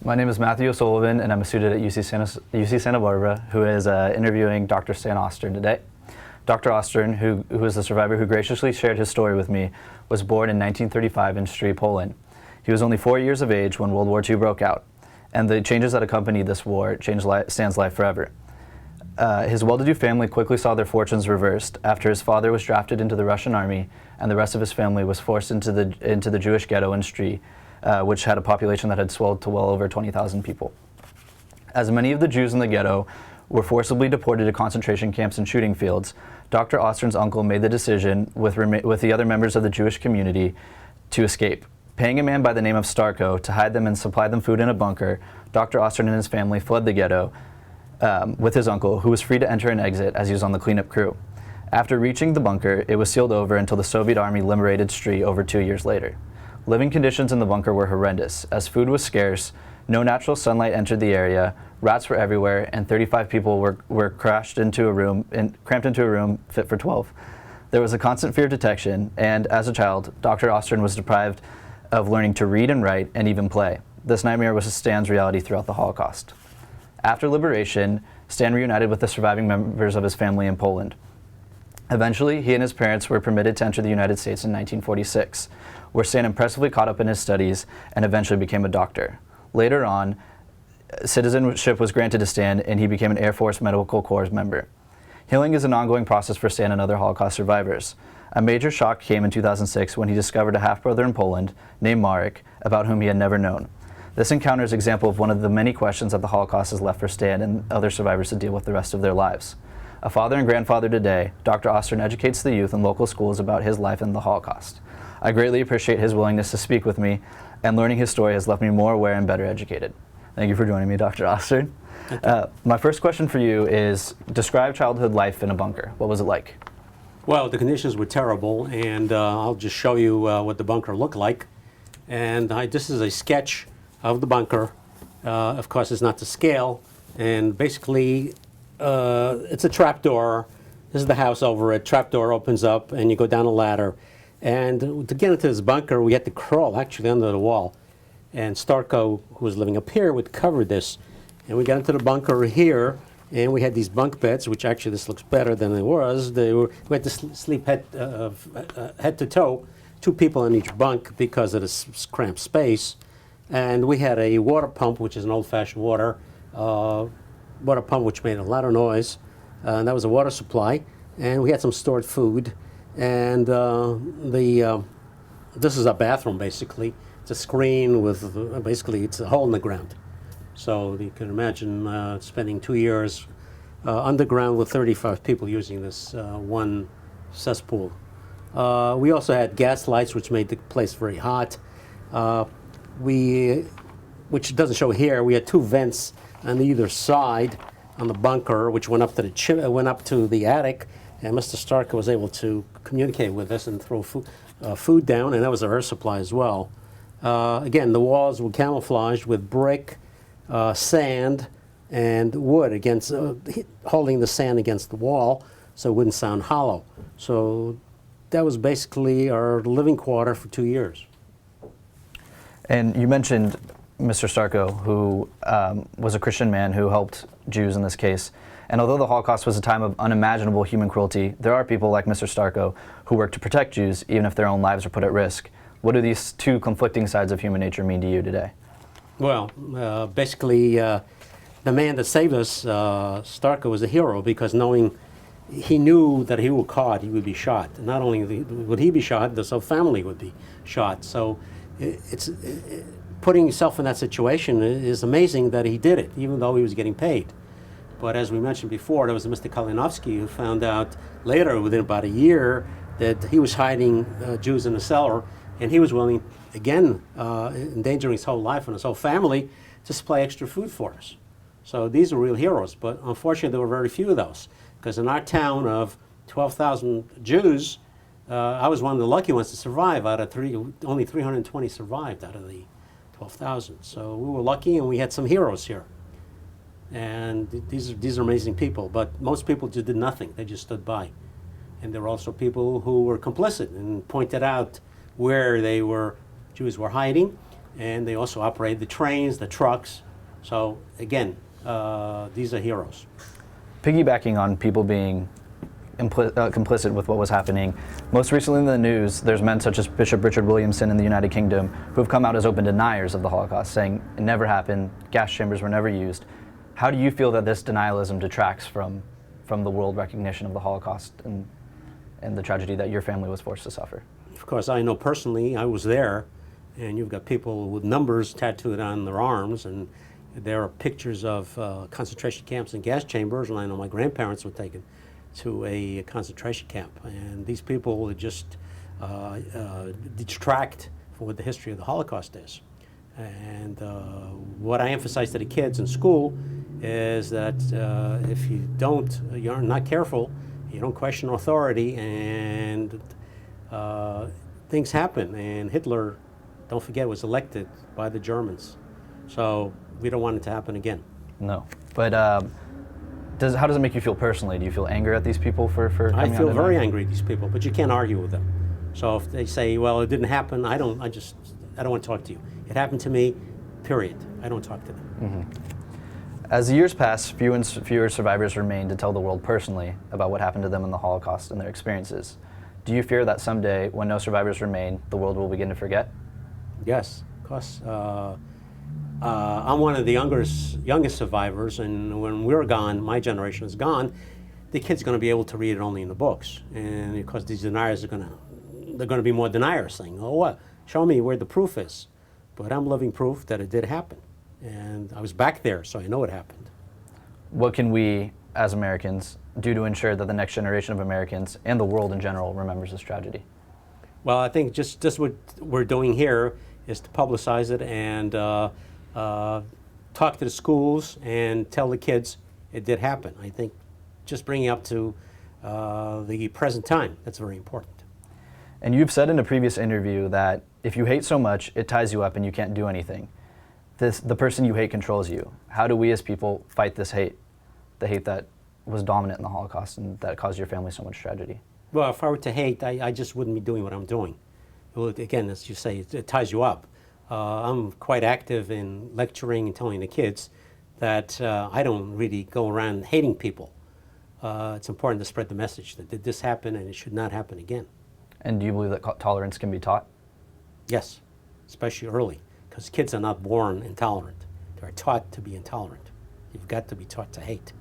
My name is Matthew O'Sullivan, and I'm a student at UC Santa Barbara who is interviewing Dr. Stan Ostern today. Dr. Ostern, who is the survivor who graciously shared his story with me, was born in 1935 in Stry, Poland. He was only 4 years of age when World War II broke out, and the changes that accompanied this war changed Stan's life forever. His well-to-do family quickly saw their fortunes reversed after his father was drafted into the Russian army and the rest of his family was forced into the Jewish ghetto in Stry, which had a population that had swelled to well over 20,000 people. As many of the Jews in the ghetto were forcibly deported to concentration camps and shooting fields, Dr. Ostern's uncle made the decision with the other members of the Jewish community to escape. Paying a man by the name of Starko to hide them and supply them food in a bunker, Dr. Ostern and his family fled the ghetto with his uncle, who was free to enter and exit as he was on the cleanup crew. After reaching the bunker, it was sealed over until the Soviet army liberated Stry over 2 years later. Living conditions in the bunker were horrendous, as food was scarce, no natural sunlight entered the area, rats were everywhere, and 35 people were cramped into a room fit for 12. There was a constant fear of detection, and as a child, Dr. Ostern was deprived of learning to read and write and even play. This nightmare was Stan's reality throughout the Holocaust. After liberation, Stan reunited with the surviving members of his family in Poland. Eventually, he and his parents were permitted to enter the United States in 1946, where Stan impressively caught up in his studies and eventually became a doctor. Later on, citizenship was granted to Stan and he became an Air Force Medical Corps member. Healing is an ongoing process for Stan and other Holocaust survivors. A major shock came in 2006 when he discovered a half-brother in Poland named Marek, about whom he had never known. This encounter is an example of one of the many questions that the Holocaust has left for Stan and other survivors to deal with the rest of their lives. A father and grandfather today, Dr. Ostern educates the youth in local schools about his life in the Holocaust. I greatly appreciate his willingness to speak with me, and learning his story has left me more aware and better educated. Thank you for joining me, Dr. Ostern. My first question for you is, describe childhood life in a bunker. What was it like? Well, the conditions were terrible, and I'll just show you what the bunker looked like. And this is a sketch of the bunker. Of course, it's not to scale, and basically it's a trapdoor. This is the house over it. Trapdoor opens up, and you go down a ladder. And to get into this bunker, we had to crawl actually under the wall. And Starko, who was living up here, would cover this. And we got into the bunker here, and we had these bunk beds, which actually this looks better than it was. We had to sleep head to toe, 2 people in each bunk because of this cramped space. And we had a water pump, which is an old-fashioned water pump, which made a lot of noise. And that was a water supply. And we had some stored food. And this is a bathroom, basically. It's a screen with, basically, it's a hole in the ground. So you can imagine spending 2 years underground with 35 people using this one cesspool. We also had gas lights, which made the place very hot. Which doesn't show here, we had 2 vents on either side on the bunker, which went up to the attic. And Mr. Starko was able to communicate with us and throw food down, and that was our air supply as well. Again, the walls were camouflaged with brick, sand, and wood against holding the sand against the wall so it wouldn't sound hollow. So that was basically our living quarter for 2 years. And you mentioned Mr. Starko, who was a Christian man who helped Jews in this case. And although the Holocaust was a time of unimaginable human cruelty, there are people like Mr. Starko who work to protect Jews even if their own lives are put at risk. What do these 2 conflicting sides of human nature mean to you today? Well, basically, the man that saved us, Starko, was a hero because he knew that he was caught, he would be shot. Not only would he be shot, his whole family would be shot. So putting himself in that situation is amazing that he did it, even though he was getting paid. But as we mentioned before, there was a Mr. Kalinowski who found out later, within about a year, that he was hiding Jews in the cellar, and he was willing, again, endangering his whole life and his whole family, to supply extra food for us. So these are real heroes, but unfortunately there were very few of those, because in our town of 12,000 Jews, I was one of the lucky ones to survive. Out of only 320 survived out of the 12,000. So we were lucky, and we had some heroes here. And these are amazing people, but most people just did nothing. They just stood by. And there were also people who were complicit and pointed out where Jews were hiding. and they also operated the trains, the trucks. So again, these are heroes. Piggybacking on people being complicit with what was happening, most recently in the news, there's men such as Bishop Richard Williamson in the United Kingdom who have come out as open deniers of the Holocaust, saying it never happened, gas chambers were never used. How do you feel that this denialism detracts from the world recognition of the Holocaust and the tragedy that your family was forced to suffer? Of course, I know personally, I was there, and you've got people with numbers tattooed on their arms, and there are pictures of concentration camps and gas chambers, and I know my grandparents were taken to a concentration camp, and these people would just detract from what the history of the Holocaust is. And what I emphasize to the kids in school is that if you're not careful, you don't question authority, and things happen. And Hitler, don't forget, was elected by the Germans. So we don't want it to happen again. No. But how does it make you feel personally? Do you feel anger at these people for I feel very angry at these people, but you can't argue with them. So if they say, well, it didn't happen, I don't want to talk to you. It happened to me, period. I don't talk to them. Mm-hmm. As the years pass, fewer and fewer survivors remain to tell the world personally about what happened to them in the Holocaust and their experiences. Do you fear that someday, when no survivors remain, the world will begin to forget? Yes, of course. I'm one of the youngest survivors, and when we're gone, my generation is gone, the kids are going to be able to read it only in the books. And because these deniers they're going to be more deniers, saying, oh, what? Show me where the proof is. But I'm living proof that it did happen. And I was back there, so I know it happened. What can we, as Americans, do to ensure that the next generation of Americans and the world in general remembers this tragedy? Well, I think just what we're doing here is to publicize it and talk to the schools and tell the kids it did happen. I think just bringing it up to the present time, that's very important. And you've said in a previous interview that if you hate so much, it ties you up and you can't do anything. The person you hate controls you. How do we as people fight this hate, the hate that was dominant in the Holocaust and that caused your family so much tragedy? Well, if I were to hate, I just wouldn't be doing what I'm doing. Well, again, as you say, it ties you up. I'm quite active in lecturing and telling the kids that I don't really go around hating people. It's important to spread the message that did this happen and it should not happen again. And do you believe that tolerance can be taught? Yes, especially early, because kids are not born intolerant. They're taught to be intolerant. You've got to be taught to hate.